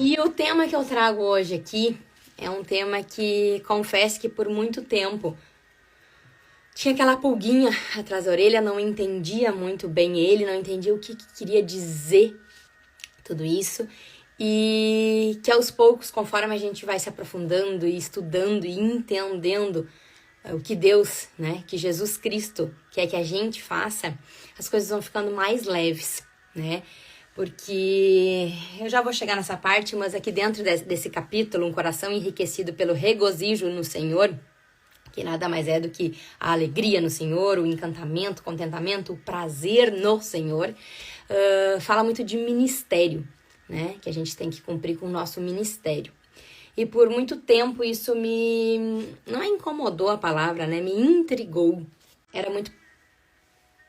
E o tema que eu trago hoje aqui é um tema que confesso que por muito tempo tinha aquela pulguinha atrás da orelha, não entendia muito bem ele, não entendia o que queria dizer tudo isso. E que aos poucos, conforme a gente vai se aprofundando e estudando e entendendo o que Deus, né, que Jesus Cristo quer que a gente faça, as coisas vão ficando mais leves, né? Porque eu já vou chegar nessa parte, mas aqui dentro desse capítulo, um coração enriquecido pelo regozijo no Senhor, que nada mais é do que a alegria no Senhor, o encantamento, o contentamento, o prazer no Senhor, fala muito de ministério, né? Que a gente tem que cumprir com o nosso ministério. E por muito tempo isso não incomodou a palavra, né? Me intrigou. Era muito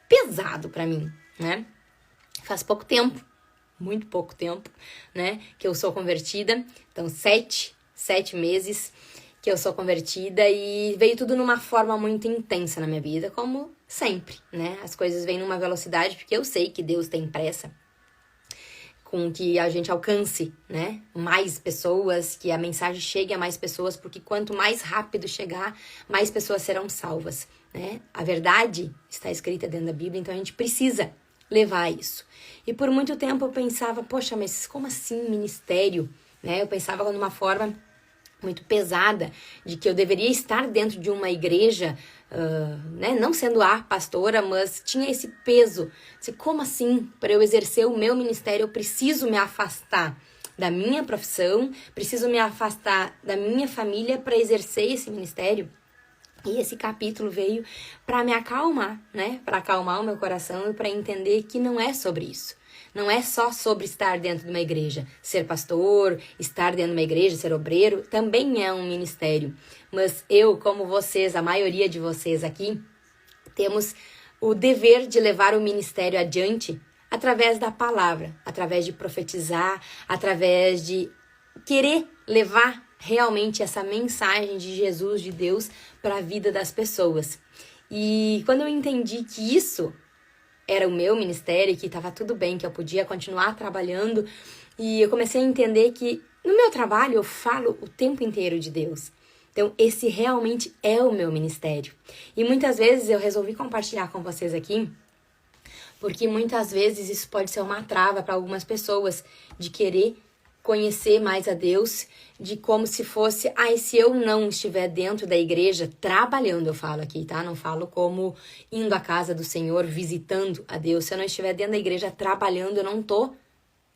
pesado pra mim, né? Faz pouco tempo, muito pouco tempo, né? Que eu sou convertida. Então, 7 meses que eu sou convertida e veio tudo numa forma muito intensa na minha vida, como sempre, né? As coisas vêm numa velocidade, porque eu sei que Deus tem pressa com que a gente alcance, né, mais pessoas, que a mensagem chegue a mais pessoas, porque quanto mais rápido chegar, mais pessoas serão salvas, né? A verdade está escrita dentro da Bíblia, então a gente precisa levar isso. E por muito tempo eu pensava, poxa, mas como assim ministério? Né? Eu pensava numa forma muito pesada, de que eu deveria estar dentro de uma igreja, né? Não sendo a pastora, mas tinha esse peso. Como assim, para eu exercer o meu ministério, eu preciso me afastar da minha profissão, preciso me afastar da minha família para exercer esse ministério? E esse capítulo veio para me acalmar, né? Para acalmar o meu coração e para entender que não é sobre isso. Não é só sobre estar dentro de uma igreja. Ser pastor, estar dentro de uma igreja, ser obreiro, também é um ministério. Mas eu, como vocês, a maioria de vocês aqui, temos o dever de levar o ministério adiante através da palavra, através de profetizar, através de querer levar realmente essa mensagem de Jesus, de Deus, para a vida das pessoas. E quando eu entendi que isso era o meu ministério, que estava tudo bem, que eu podia continuar trabalhando, e eu comecei a entender que no meu trabalho eu falo o tempo inteiro de Deus. Então, esse realmente é o meu ministério. E muitas vezes eu resolvi compartilhar com vocês aqui, porque muitas vezes isso pode ser uma trava para algumas pessoas de querer conhecer mais a Deus, de como se fosse, se eu não estiver dentro da igreja, trabalhando, eu falo aqui, tá? Não falo como indo à casa do Senhor, visitando a Deus. Se eu não estiver dentro da igreja trabalhando, eu não tô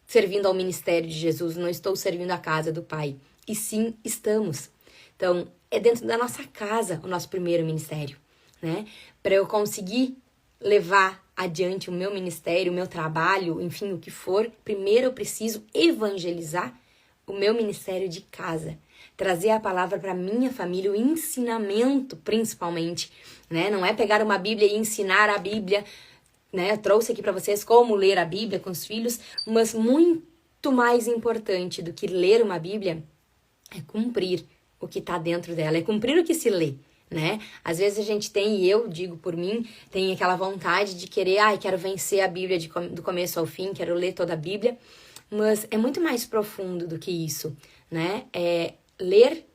servindo ao ministério de Jesus, não estou servindo à casa do Pai. E sim, estamos. Então, é dentro da nossa casa o nosso primeiro ministério, né? Para eu conseguir levar adiante o meu ministério, o meu trabalho, enfim, o que for, primeiro eu preciso evangelizar o meu ministério de casa, trazer a palavra para minha família, o ensinamento principalmente, né? Não é pegar uma Bíblia e ensinar a Bíblia, né? Eu trouxe aqui para vocês como ler a Bíblia com os filhos, mas muito mais importante do que ler uma Bíblia é cumprir o que está dentro dela, é cumprir o que se lê. Né? Às vezes a gente tem, e eu digo por mim, tem aquela vontade de querer, quero vencer a Bíblia do começo ao fim, quero ler toda a Bíblia, mas é muito mais profundo do que isso, né? É ler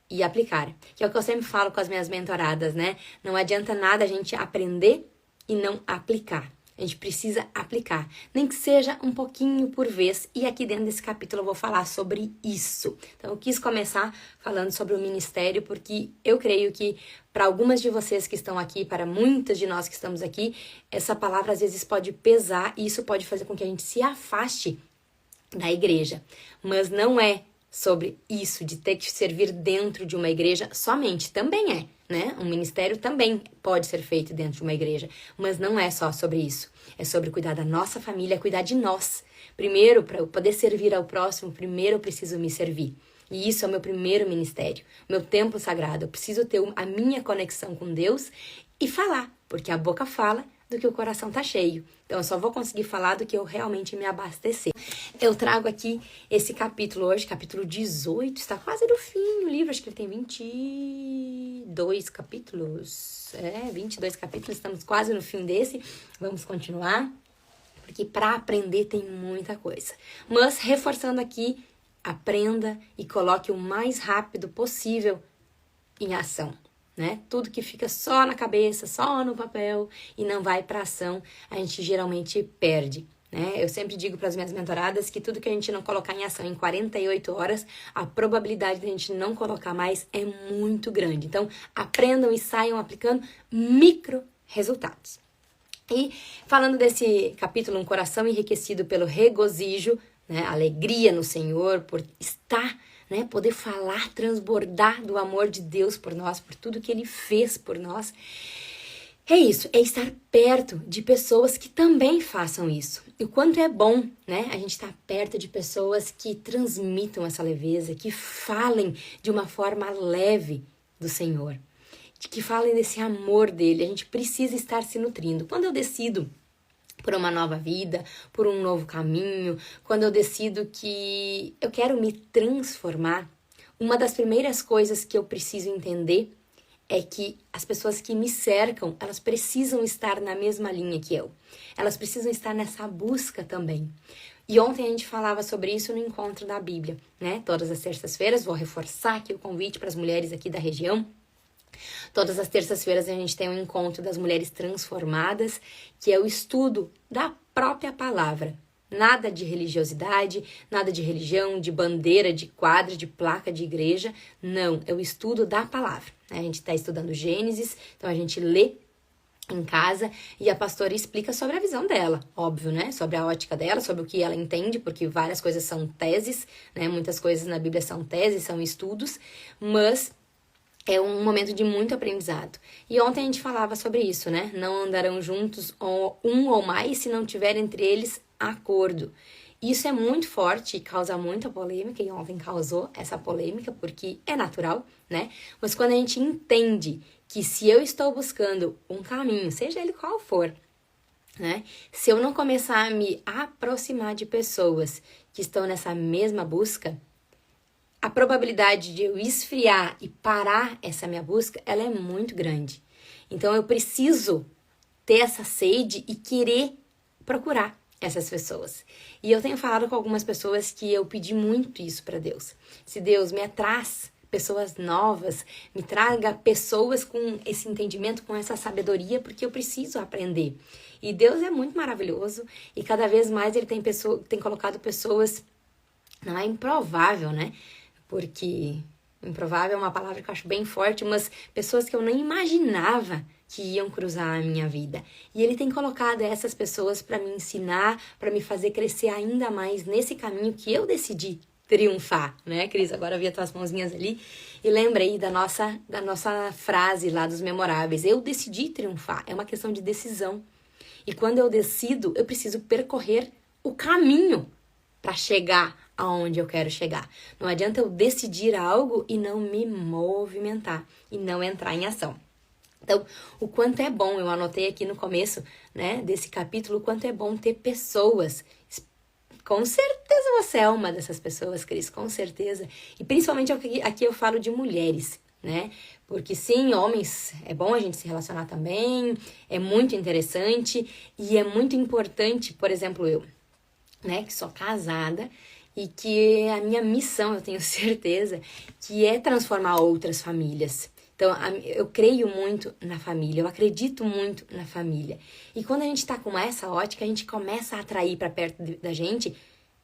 e aplicar, que é o que eu sempre falo com as minhas mentoradas, né? Não adianta nada a gente aprender e não aplicar. A gente precisa aplicar, nem que seja um pouquinho por vez. E aqui dentro desse capítulo eu vou falar sobre isso. Então eu quis começar falando sobre o ministério, porque eu creio que para algumas de vocês que estão aqui, para muitas de nós que estamos aqui, essa palavra às vezes pode pesar e isso pode fazer com que a gente se afaste da igreja. Mas não é sobre isso, de ter que servir dentro de uma igreja somente. Também é, né? Um ministério também pode ser feito dentro de uma igreja, mas não é só sobre isso. É sobre cuidar da nossa família, cuidar de nós. Primeiro, para eu poder servir ao próximo, primeiro eu preciso me servir. E isso é o meu primeiro ministério, meu tempo sagrado. Eu preciso ter a minha conexão com Deus e falar, porque a boca fala do que o coração tá cheio. Então, eu só vou conseguir falar do que eu realmente me abastecer. Eu trago aqui esse capítulo hoje, capítulo 18, está quase no fim do livro, acho que ele tem 22 capítulos. 22 capítulos, estamos quase no fim desse. Vamos continuar, porque para aprender tem muita coisa. Mas, reforçando aqui aprenda e coloque o mais rápido possível em ação, né? Tudo que fica só na cabeça, só no papel e não vai para ação, a gente geralmente perde, né? Eu sempre digo para as minhas mentoradas que tudo que a gente não colocar em ação em 48 horas, a probabilidade de a gente não colocar mais é muito grande. Então, aprendam e saiam aplicando micro resultados. E falando desse capítulo, um coração enriquecido pelo regozijo, né? Alegria no Senhor, por estar, né? Poder falar, transbordar do amor de Deus por nós, por tudo que Ele fez por nós. É isso, é estar perto de pessoas que também façam isso. E o quanto é bom, né? A gente estar perto de pessoas que transmitam essa leveza, que falem de uma forma leve do Senhor, que falem desse amor dele. A gente precisa estar se nutrindo. Quando eu decido por uma nova vida, por um novo caminho, quando eu decido que eu quero me transformar, uma das primeiras coisas que eu preciso entender é que as pessoas que me cercam, elas precisam estar na mesma linha que eu. Elas precisam estar nessa busca também. E ontem a gente falava sobre isso no encontro da Bíblia, né? Todas as terças-feiras, vou reforçar aqui o convite para as mulheres aqui da região. Todas as terças-feiras a gente tem um encontro das mulheres transformadas, que é o estudo da própria palavra. Nada de religiosidade, nada de religião, de bandeira, de quadro, de placa de igreja. Não, é o estudo da palavra. A gente está estudando Gênesis, então a gente lê em casa e a pastora explica sobre a visão dela, óbvio, né? Sobre a ótica dela, sobre o que ela entende, porque várias coisas são teses, né? Muitas coisas na Bíblia são teses, são estudos, mas é um momento de muito aprendizado. E ontem a gente falava sobre isso, né? Não andarão juntos um ou mais se não tiver entre eles acordo. Isso é muito forte e causa muita polêmica, e ontem causou essa polêmica, porque é natural, né? Mas quando a gente entende que se eu estou buscando um caminho, seja ele qual for, né? Se eu não começar a me aproximar de pessoas que estão nessa mesma busca, a probabilidade de eu esfriar e parar essa minha busca, ela é muito grande. Então, eu preciso ter essa sede e querer procurar essas pessoas. E eu tenho falado com algumas pessoas que eu pedi muito isso para Deus. Se Deus me traz pessoas novas, me traga pessoas com esse entendimento, com essa sabedoria, porque eu preciso aprender. E Deus é muito maravilhoso e cada vez mais Ele tem colocado pessoas, não é improvável, né? Porque improvável é uma palavra que eu acho bem forte, mas pessoas que eu nem imaginava que iam cruzar a minha vida. E Ele tem colocado essas pessoas para me ensinar, para me fazer crescer ainda mais nesse caminho que eu decidi triunfar, né, Cris? Agora vi as tuas mãozinhas ali e lembrei da nossa frase lá dos memoráveis. Eu decidi triunfar, é uma questão de decisão. E quando eu decido, eu preciso percorrer o caminho para chegar aonde eu quero chegar. Não adianta eu decidir algo e não me movimentar e não entrar em ação. Então, o quanto é bom, eu anotei aqui no começo, né, desse capítulo, o quanto é bom ter pessoas. Com certeza você é uma dessas pessoas, Cris, com certeza. E principalmente aqui eu falo de mulheres, né? Porque sim, homens, é bom a gente se relacionar também, é muito interessante e é muito importante, por exemplo, eu, né, que sou casada, e que a minha missão, eu tenho certeza, que é transformar outras famílias. Então, eu creio muito na família, eu acredito muito na família. E quando a gente tá com essa ótica, a gente começa a atrair para perto da gente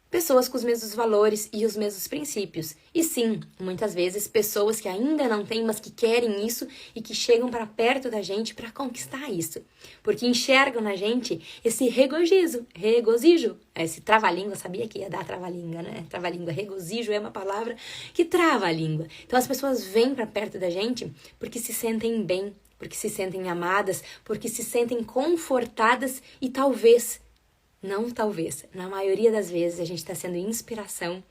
pessoas com os mesmos valores e os mesmos princípios. E sim, muitas vezes pessoas que ainda não têm, mas que querem isso e que chegam para perto da gente para conquistar isso. Porque enxergam na gente esse regozijo, esse trava-língua, sabia que ia dar trava-língua, né? Trava-língua, regozijo é uma palavra que trava a língua. Então as pessoas vêm para perto da gente porque se sentem bem, porque se sentem amadas, porque se sentem confortadas e talvez, na maioria das vezes a gente está sendo inspiração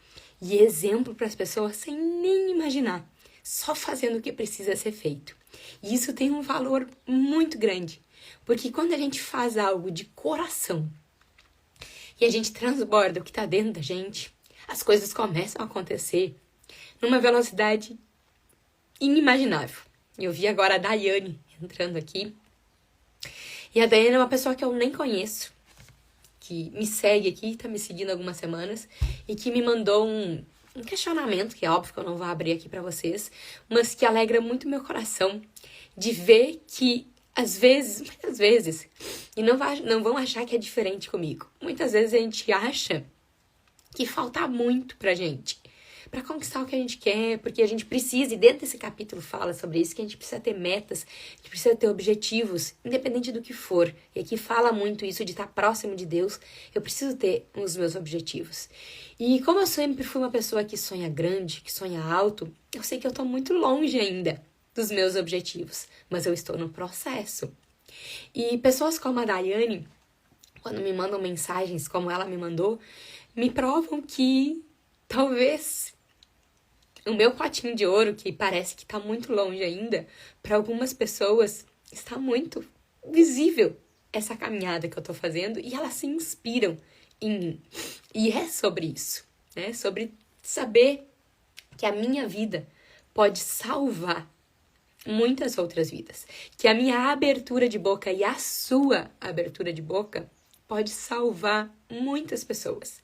e exemplo para as pessoas sem nem imaginar, só fazendo o que precisa ser feito. E isso tem um valor muito grande, porque quando a gente faz algo de coração e a gente transborda o que está dentro da gente, as coisas começam a acontecer numa velocidade inimaginável. Eu vi agora a Daiane entrando aqui, e a Daiane é uma pessoa que eu nem conheço, que me segue aqui, tá me seguindo há algumas semanas, e que me mandou um questionamento, que é óbvio que eu não vou abrir aqui pra vocês, mas que alegra muito meu coração de ver que, às vezes, muitas vezes, e não vão achar que é diferente comigo, muitas vezes a gente acha que falta muito pra gente, pra conquistar o que a gente quer, porque a gente precisa, e dentro desse capítulo fala sobre isso, que a gente precisa ter metas, a gente precisa ter objetivos, independente do que for. E aqui fala muito isso de estar próximo de Deus, eu preciso ter os meus objetivos. E como eu sempre fui uma pessoa que sonha grande, que sonha alto, eu sei que eu tô muito longe ainda dos meus objetivos, mas eu estou no processo. E pessoas como a Daiane, quando me mandam mensagens como ela me mandou, me provam que talvez o meu potinho de ouro, que parece que está muito longe ainda, para algumas pessoas está muito visível essa caminhada que eu estou fazendo e elas se inspiram em mim. E é sobre isso, né? Sobre saber que a minha vida pode salvar muitas outras vidas. Que a minha abertura de boca e a sua abertura de boca pode salvar muitas pessoas.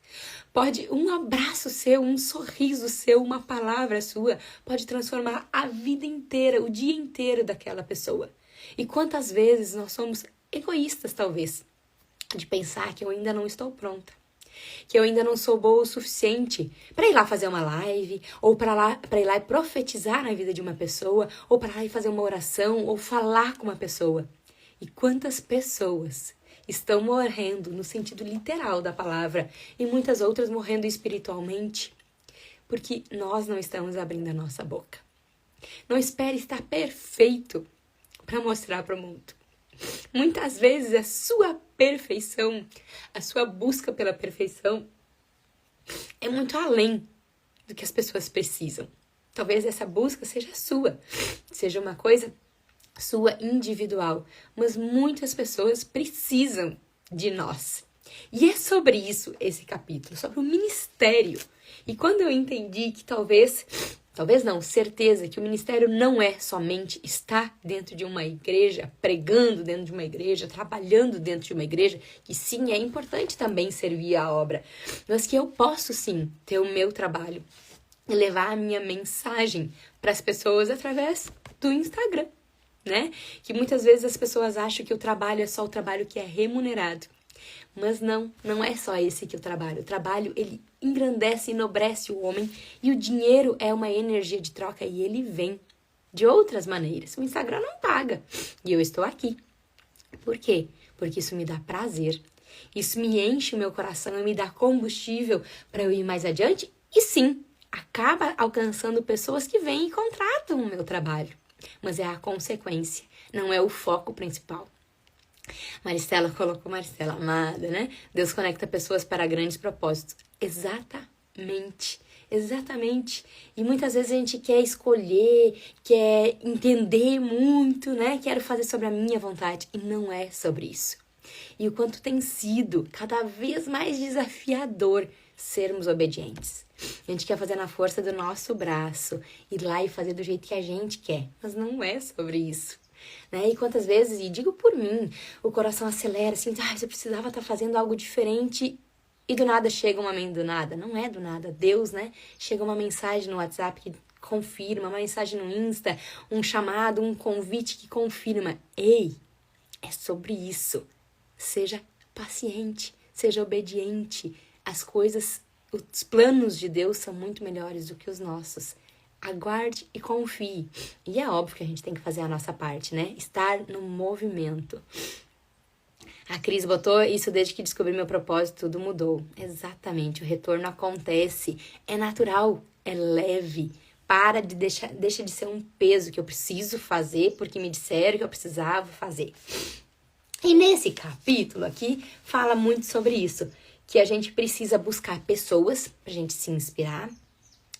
Pode um abraço seu, um sorriso seu, uma palavra sua, pode transformar a vida inteira, o dia inteiro daquela pessoa. E quantas vezes nós somos egoístas, talvez, de pensar que eu ainda não estou pronta, que eu ainda não sou boa o suficiente para ir lá fazer uma live, ou para ir lá e profetizar na vida de uma pessoa, ou para ir lá e fazer uma oração, ou falar com uma pessoa. E quantas pessoas estão morrendo no sentido literal da palavra e muitas outras morrendo espiritualmente porque nós não estamos abrindo a nossa boca. Não espere estar perfeito para mostrar para o mundo. Muitas vezes a sua perfeição, a sua busca pela perfeição é muito além do que as pessoas precisam. Talvez essa busca seja sua, seja uma coisa sua individual, mas muitas pessoas precisam de nós. E é sobre isso esse capítulo, sobre o ministério. E quando eu entendi que talvez não, certeza que o ministério não é somente estar dentro de uma igreja, pregando dentro de uma igreja, trabalhando dentro de uma igreja, que sim, é importante também servir a obra, mas que eu posso sim ter o meu trabalho e levar a minha mensagem para as pessoas através do Instagram, né? Que muitas vezes as pessoas acham que o trabalho é só o trabalho que é remunerado. Mas não é só esse que o trabalho, ele engrandece e enobrece o homem e o dinheiro é uma energia de troca e ele vem de outras maneiras. O Instagram não paga e eu estou aqui. Por quê? Porque isso me dá prazer, isso me enche o meu coração e me dá combustível para eu ir mais adiante e sim, acaba alcançando pessoas que vêm e contratam o meu trabalho. Mas é a consequência, não é o foco principal. Maristela colocou, Maristela amada, né? Deus conecta pessoas para grandes propósitos. Exatamente. E muitas vezes a gente quer escolher, quer entender muito, né? Quero fazer sobre a minha vontade. E não é sobre isso. E o quanto tem sido cada vez mais desafiador sermos obedientes. A gente quer fazer na força do nosso braço, ir lá e fazer do jeito que a gente quer. Mas não é sobre isso. Né? E quantas vezes, e digo por mim, o coração acelera assim, você precisava estar fazendo algo diferente e do nada chega uma do nada. Não é do nada, Deus, né? Chega uma mensagem no WhatsApp que confirma, uma mensagem no Insta, um chamado, um convite que confirma. Ei, é sobre isso. Seja paciente, seja obediente. As coisas, os planos de Deus são muito melhores do que os nossos. Aguarde e confie. E é óbvio que a gente tem que fazer a nossa parte, né? Estar no movimento. A Cris botou isso desde que descobri meu propósito, tudo mudou. Exatamente, o retorno acontece. É natural, é leve. Deixa de ser um peso que eu preciso fazer porque me disseram que eu precisava fazer. E nesse capítulo aqui, fala muito sobre isso. Que a gente precisa buscar pessoas pra gente se inspirar.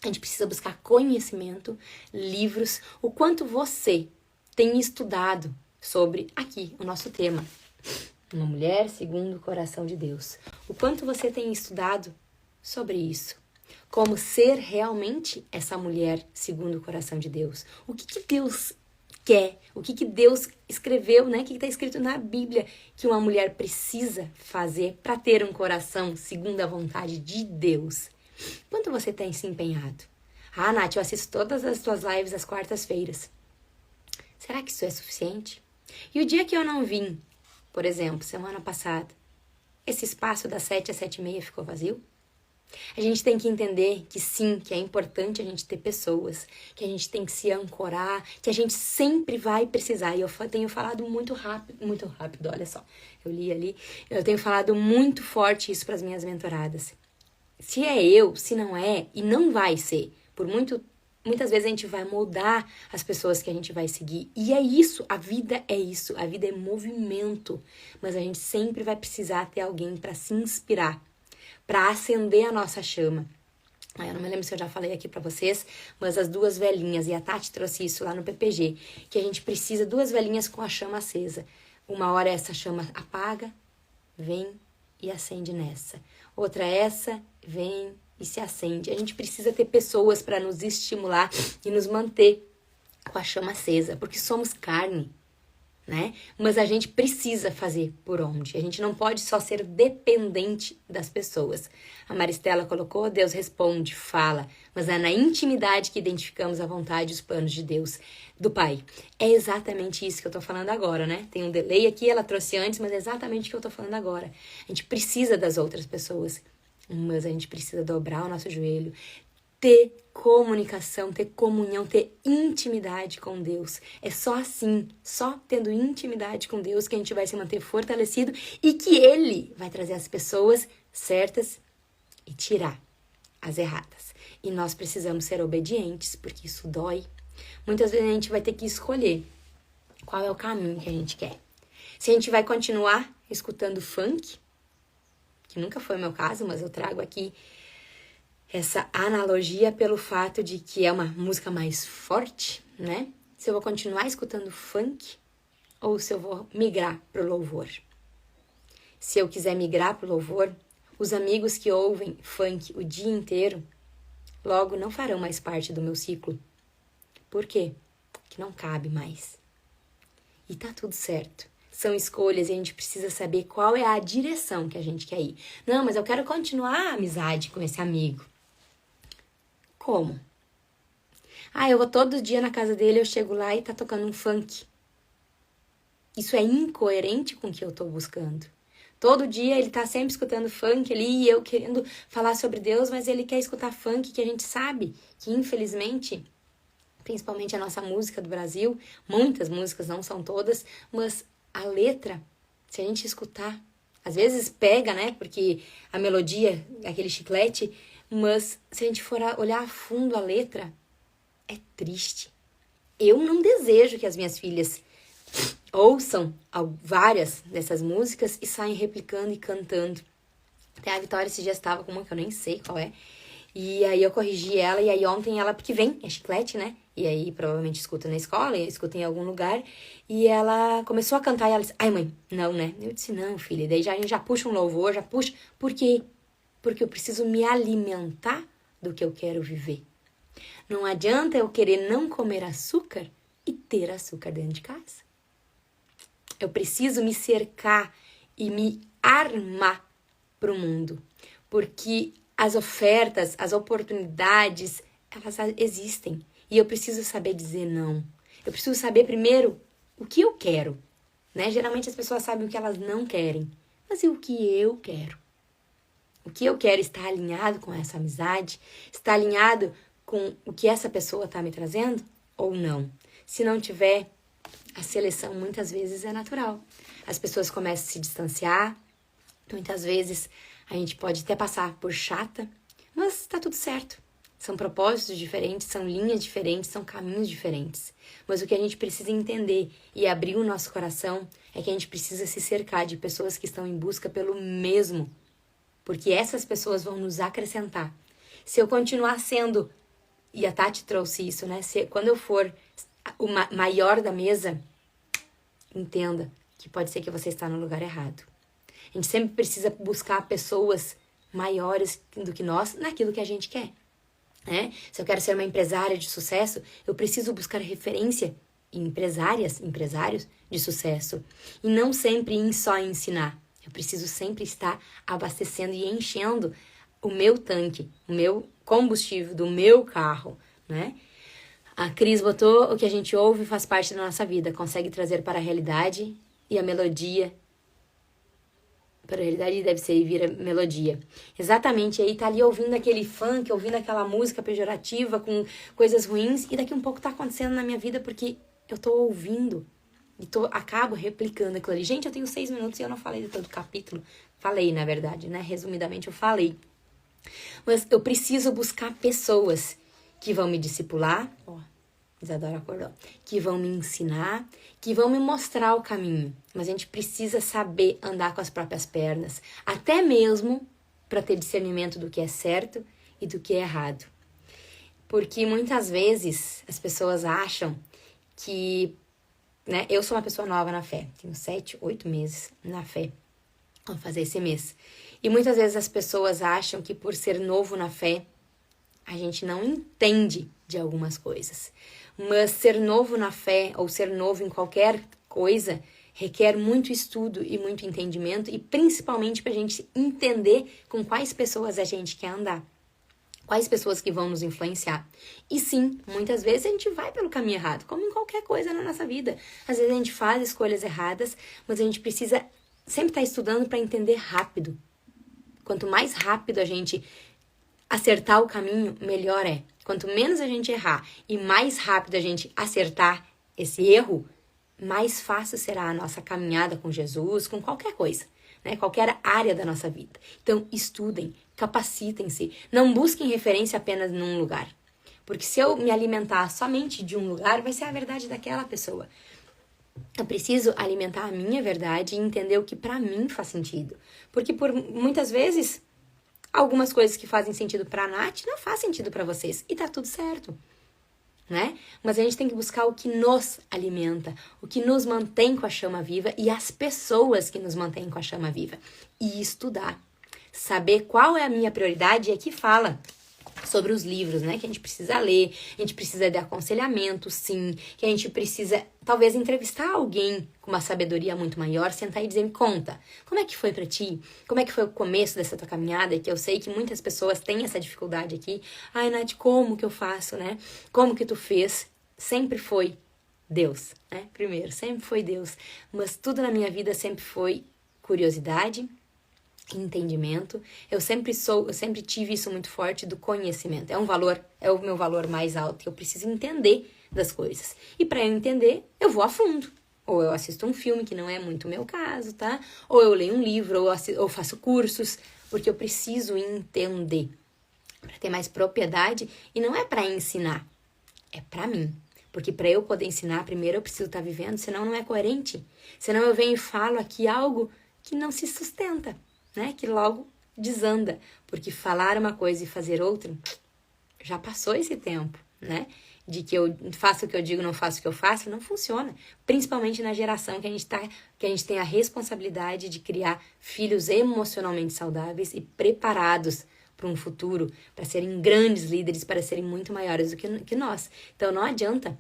A gente precisa buscar conhecimento, livros, o quanto você tem estudado sobre, aqui, o nosso tema, uma mulher segundo o coração de Deus. O quanto você tem estudado sobre isso, como ser realmente essa mulher segundo o coração de Deus. O que Deus quer, o que Deus escreveu, né? O que está escrito na Bíblia que uma mulher precisa fazer para ter um coração segundo a vontade de Deus. Quanto você tem se empenhado? Ah, Nath, eu assisto todas as tuas lives às quartas-feiras. Será que isso é suficiente? E o dia que eu não vim, por exemplo, semana passada, esse espaço das 7 às 7h30 ficou vazio? A gente tem que entender que sim, que é importante a gente ter pessoas, que a gente tem que se ancorar, que a gente sempre vai precisar. E eu tenho falado muito rápido, olha só. Eu li ali, eu tenho falado muito forte isso para as minhas mentoradas. Se é eu, se não é, e não vai ser, muitas vezes a gente vai moldar as pessoas que a gente vai seguir. E é isso, a vida é movimento. Mas a gente sempre vai precisar ter alguém para se inspirar, para acender a nossa chama. Eu não me lembro se eu já falei aqui para vocês, mas as 2 velhinhas, e a Tati trouxe isso lá no PPG, que a gente precisa 2 velhinhas com a chama acesa. Uma hora essa chama apaga, vem e acende nessa. Outra essa, vem e se acende. A gente precisa ter pessoas para nos estimular e nos manter com a chama acesa, porque somos carne, né? Mas a gente precisa fazer por onde. A gente não pode só ser dependente das pessoas. A Maristela colocou, Deus responde, fala, mas é na intimidade que identificamos a vontade e os planos de Deus, do Pai. É exatamente isso que eu tô falando agora, né? Tem um delay aqui, ela trouxe antes, mas é exatamente o que eu tô falando agora. A gente precisa das outras pessoas, mas a gente precisa dobrar o nosso joelho, ter comunicação, ter comunhão, ter intimidade com Deus. É só assim, só tendo intimidade com Deus que a gente vai se manter fortalecido e que Ele vai trazer as pessoas certas e tirar as erradas. E nós precisamos ser obedientes, porque isso dói. Muitas vezes a gente vai ter que escolher qual é o caminho que a gente quer. Se a gente vai continuar escutando funk, que nunca foi o meu caso, mas eu trago aqui essa analogia pelo fato de que é uma música mais forte, né? Se eu vou continuar escutando funk ou se eu vou migrar pro louvor. Se eu quiser migrar pro louvor, os amigos que ouvem funk o dia inteiro, logo não farão mais parte do meu ciclo. Por quê? Porque não cabe mais. E tá tudo certo. São escolhas e a gente precisa saber qual é a direção que a gente quer ir. Não, mas eu quero continuar a amizade com esse amigo. Como? Eu vou todo dia na casa dele, eu chego lá e tá tocando um funk. Isso é incoerente com o que eu tô buscando. Todo dia ele tá sempre escutando funk ali e eu querendo falar sobre Deus, mas ele quer escutar funk, que a gente sabe que infelizmente, principalmente a nossa música do Brasil, muitas músicas, não são todas, mas a letra, se a gente escutar, às vezes pega, né? Porque a melodia é aquele chiclete, mas se a gente for olhar a fundo a letra, é triste. Eu não desejo que as minhas filhas ouçam várias dessas músicas e saem replicando e cantando. Até a Vitória esses dias estava com uma que eu nem sei qual é. E aí eu corrigi ela, e aí ontem ela, porque vem, é chiclete, né? E aí provavelmente escuta na escola, escuta em algum lugar. E ela começou a cantar e ela disse, ai mãe, não, né? Eu disse, não, filha. E daí a gente já puxa um louvor, já puxa. Por quê? Porque eu preciso me alimentar do que eu quero viver. Não adianta eu querer não comer açúcar e ter açúcar dentro de casa. Eu preciso me cercar e me armar para o mundo. Porque as ofertas, as oportunidades, elas existem. E eu preciso saber dizer não. Eu preciso saber primeiro o que eu quero. Né? Geralmente as pessoas sabem o que elas não querem. Mas e o que eu quero? O que eu quero está alinhado com essa amizade? Está alinhado com o que essa pessoa está me trazendo? Ou não? Se não tiver, a seleção muitas vezes é natural. As pessoas começam a se distanciar. Muitas vezes a gente pode até passar por chata, mas tá tudo certo. São propósitos diferentes, são linhas diferentes, são caminhos diferentes. Mas o que a gente precisa entender e abrir o nosso coração é que a gente precisa se cercar de pessoas que estão em busca pelo mesmo. Porque essas pessoas vão nos acrescentar. Se eu continuar sendo, e a Tati trouxe isso, né? Quando eu for o maior da mesa, entenda que pode ser que você está no lugar errado. A gente sempre precisa buscar pessoas maiores do que nós naquilo que a gente quer. Né? Se eu quero ser uma empresária de sucesso, eu preciso buscar referência em empresários de sucesso. E não sempre só ensinar. Eu preciso sempre estar abastecendo e enchendo o meu tanque, o meu combustível do meu carro, né? A Cris botou: o que a gente ouve faz parte da nossa vida, consegue trazer para a realidade e a melodia. Para a realidade deve ser e vira melodia. Exatamente, aí tá ali ouvindo aquele funk, ouvindo aquela música pejorativa com coisas ruins, e daqui um pouco tá acontecendo na minha vida porque eu tô ouvindo e acabo replicando aquilo ali. Gente, eu tenho 6 minutos e eu não falei de todo o capítulo. Falei, na verdade, né? Resumidamente, eu falei. Mas eu preciso buscar pessoas que vão me discipular, Isadora acordou, que vão me ensinar, que vão me mostrar o caminho. Mas a gente precisa saber andar com as próprias pernas, até mesmo para ter discernimento do que é certo e do que é errado. Porque muitas vezes as pessoas acham que, né, eu sou uma pessoa nova na fé, tenho 7, 8 meses na fé, vou fazer esse mês. E muitas vezes as pessoas acham que por ser novo na fé, a gente não entende de algumas coisas. Mas ser novo na fé ou ser novo em qualquer coisa requer muito estudo e muito entendimento, e principalmente para a gente entender com quais pessoas a gente quer andar. Quais pessoas que vão nos influenciar. E sim, muitas vezes a gente vai pelo caminho errado, como em qualquer coisa na nossa vida. Às vezes a gente faz escolhas erradas, mas a gente precisa sempre estar estudando para entender rápido. Quanto mais rápido a gente acertar o caminho, melhor é. Quanto menos a gente errar e mais rápido a gente acertar esse erro, mais fácil será a nossa caminhada com Jesus, com qualquer coisa, né? Qualquer área da nossa vida. Então, estudem, capacitem-se, não busquem referência apenas num lugar. Porque se eu me alimentar somente de um lugar, vai ser a verdade daquela pessoa. Eu preciso alimentar a minha verdade e entender o que pra mim faz sentido. Porque por muitas vezes, algumas coisas que fazem sentido pra Nath não faz sentido pra vocês. E tá tudo certo, né? Mas a gente tem que buscar o que nos alimenta, o que nos mantém com a chama viva e as pessoas que nos mantêm com a chama viva. E estudar. Saber qual é a minha prioridade. E aqui fala sobre os livros, né? Que a gente precisa ler, a gente precisa de aconselhamento, sim. Que a gente precisa, talvez, entrevistar alguém com uma sabedoria muito maior, sentar e dizer: me conta, como é que foi pra ti? Como é que foi o começo dessa tua caminhada? Que eu sei que muitas pessoas têm essa dificuldade aqui. Ai, Nath, como que eu faço, né? Como que tu fez? Sempre foi Deus, né? Primeiro, sempre foi Deus. Mas tudo na minha vida sempre foi curiosidade, entendimento. Eu sempre tive isso muito forte do conhecimento. É o meu valor mais alto. Eu preciso entender das coisas. E para eu entender, eu vou a fundo. Ou eu assisto um filme, que não é muito o meu caso, tá? Ou eu leio um livro, ou faço cursos, porque eu preciso entender para ter mais propriedade. E não é para ensinar, é para mim. Porque para eu poder ensinar, primeiro eu preciso estar vivendo, senão não é coerente. Senão eu venho e falo aqui algo que não se sustenta, né? Que logo desanda, porque falar uma coisa e fazer outra, já passou esse tempo, né? De que eu faço o que eu digo, não faço o que eu faço, não funciona. Principalmente na geração que a gente tem a responsabilidade de criar filhos emocionalmente saudáveis e preparados para um futuro, para serem grandes líderes, para serem muito maiores do que nós. Então não adianta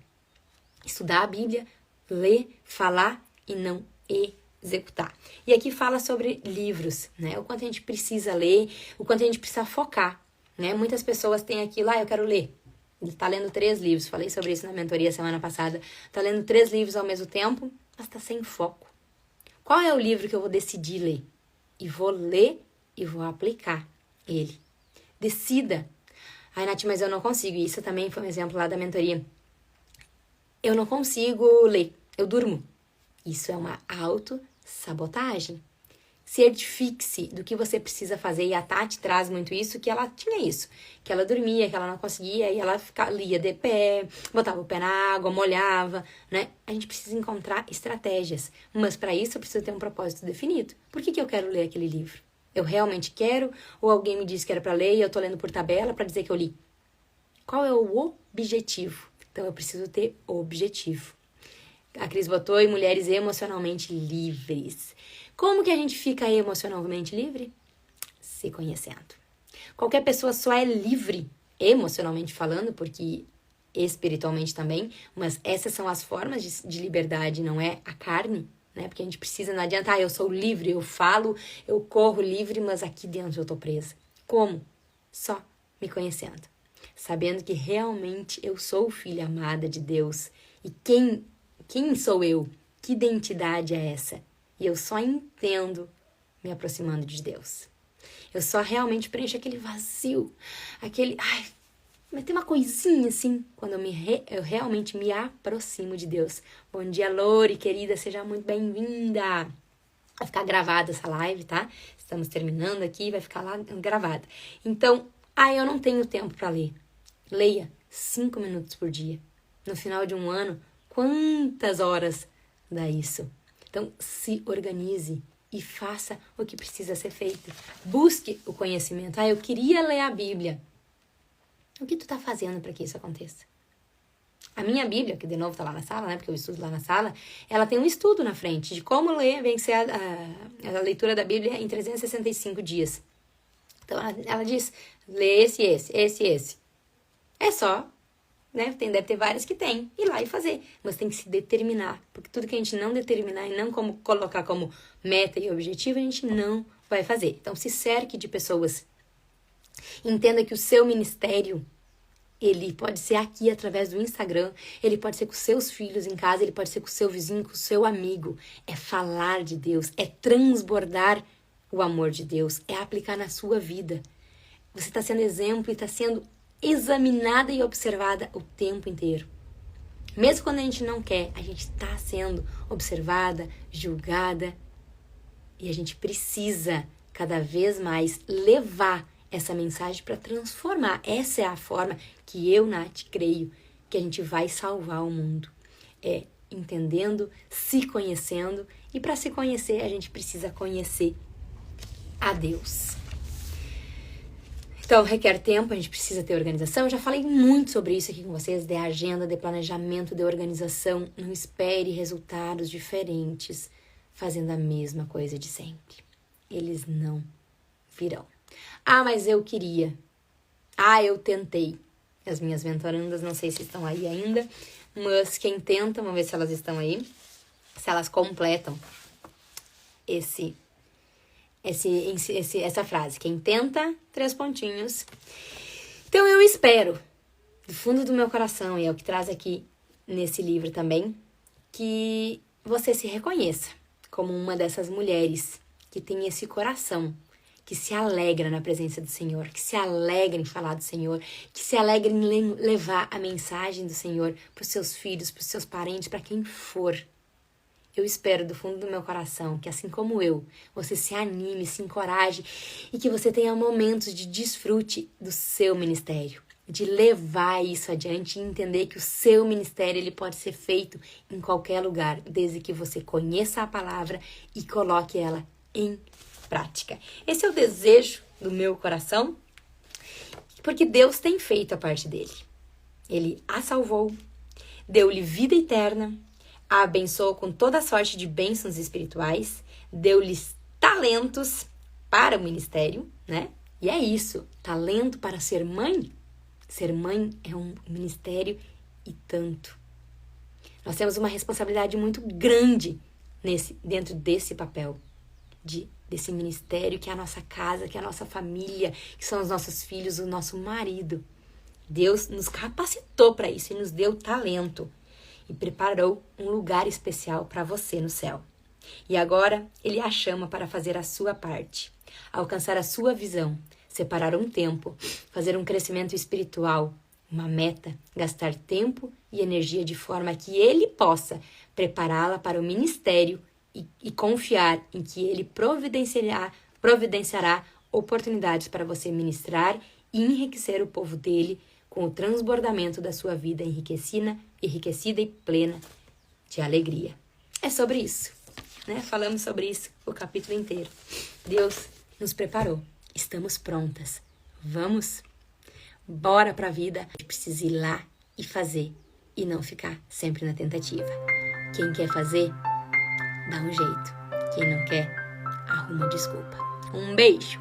estudar a Bíblia, ler, falar e não executar. E aqui fala sobre livros, né? O quanto a gente precisa ler, o quanto a gente precisa focar, né? Muitas pessoas têm aquilo: eu quero ler. Ele tá lendo 3 livros, falei sobre isso na mentoria semana passada. Tá lendo 3 livros ao mesmo tempo, mas tá sem foco. Qual é o livro que eu vou decidir ler? E vou ler e vou aplicar ele. Decida. Ai, Nath, mas eu não consigo. Isso também foi um exemplo lá da mentoria. Eu não consigo ler, eu durmo. Isso é uma autossabotagem. Certifique-se do que você precisa fazer. E a Tati traz muito isso, que ela tinha isso. Que ela dormia, que ela não conseguia, e ela lia de pé, botava o pé na água, molhava, né? A gente precisa encontrar estratégias. Mas para isso eu preciso ter um propósito definido. Por que eu quero ler aquele livro? Eu realmente quero? Ou alguém me disse que era para ler e eu tô lendo por tabela para dizer que eu li? Qual é o objetivo? Então eu preciso ter objetivo. A Cris botou: e mulheres emocionalmente livres. Como que a gente fica emocionalmente livre? Se conhecendo. Qualquer pessoa só é livre, emocionalmente falando, porque espiritualmente também, mas essas são as formas de liberdade, não é a carne, né? Porque a gente precisa, não adianta: eu sou livre, eu falo, eu corro livre, mas aqui dentro eu tô presa. Como? Só me conhecendo. Sabendo que realmente eu sou filha amada de Deus. E quem sou eu? Que identidade é essa? E eu só entendo me aproximando de Deus. Eu só realmente preencho aquele vazio, mas tem uma coisinha assim, quando eu realmente me aproximo de Deus. Bom dia, Lori, querida, seja muito bem-vinda. Vai ficar gravada essa live, tá? Estamos terminando aqui, vai ficar lá gravada. Então, eu não tenho tempo para ler. Leia 5 minutos por dia. No final de um ano, quantas horas dá isso? Então, se organize e faça o que precisa ser feito. Busque o conhecimento. Eu queria ler a Bíblia. O que tu tá fazendo para que isso aconteça? A minha Bíblia, que de novo tá lá na sala, né? Porque eu estudo lá na sala, ela tem um estudo na frente de como vencer a leitura da Bíblia em 365 dias. Então, ela diz, lê esse. É só, né? Deve ter várias que tem. Ir lá e fazer. Mas tem que se determinar. Porque tudo que a gente não determinar e não colocar como meta e objetivo, a gente não vai fazer. Então, se cerque de pessoas. Entenda que o seu ministério, ele pode ser aqui através do Instagram, ele pode ser com seus filhos em casa, ele pode ser com o seu vizinho, com o seu amigo. É falar de Deus, é transbordar o amor de Deus, é aplicar na sua vida. Você está sendo exemplo e está sendo examinada e observada o tempo inteiro. Mesmo quando a gente não quer, a gente está sendo observada, julgada. E a gente precisa cada vez mais levar essa mensagem para transformar. Essa é a forma que eu, Nath, creio que a gente vai salvar o mundo. É entendendo, se conhecendo. E para se conhecer, a gente precisa conhecer a Deus. Então, requer tempo, a gente precisa ter organização. Eu já falei muito sobre isso aqui com vocês, de agenda, de planejamento, de organização. Não espere resultados diferentes fazendo a mesma coisa de sempre. Eles não virão. Mas eu queria. Eu tentei. As minhas mentorandas, não sei se estão aí ainda, mas quem tenta, vamos ver se elas estão aí, se elas completam essa frase. Quem tenta, 3 pontinhos. Então eu espero, do fundo do meu coração, e é o que traz aqui nesse livro também, que você se reconheça como uma dessas mulheres que tem esse coração, que se alegra na presença do Senhor, que se alegra em falar do Senhor, que se alegra em levar a mensagem do Senhor para os seus filhos, para os seus parentes, para quem for. Eu espero do fundo do meu coração que, assim como eu, você se anime, se encoraje e que você tenha momentos de desfrute do seu ministério, de levar isso adiante e entender que o seu ministério ele pode ser feito em qualquer lugar, desde que você conheça a palavra e coloque ela em prática. Esse é o desejo do meu coração, porque Deus tem feito a parte dele. Ele a salvou, deu-lhe vida eterna, a abençoou com toda a sorte de bênçãos espirituais, deu-lhes talentos para o ministério, né? E é isso, talento para ser mãe. Ser mãe é um ministério e tanto. Nós temos uma responsabilidade muito grande dentro desse papel, desse ministério que é a nossa casa, que é a nossa família, que são os nossos filhos, o nosso marido. Deus nos capacitou para isso e nos deu talento e preparou um lugar especial para você no céu. E agora Ele a chama para fazer a sua parte, alcançar a sua visão, separar um tempo, fazer um crescimento espiritual, uma meta, gastar tempo e energia de forma que Ele possa prepará-la para o ministério e confiar em que Ele providenciará oportunidades para você ministrar e enriquecer o povo dele com o transbordamento da sua vida enriquecida e plena de alegria. É sobre isso, né? Falamos sobre isso o capítulo inteiro. Deus nos preparou, estamos prontas. Vamos? Bora pra vida. A gente precisa ir lá e fazer e não ficar sempre na tentativa. Quem quer fazer, dá um jeito. Quem não quer, arruma desculpa. Um beijo!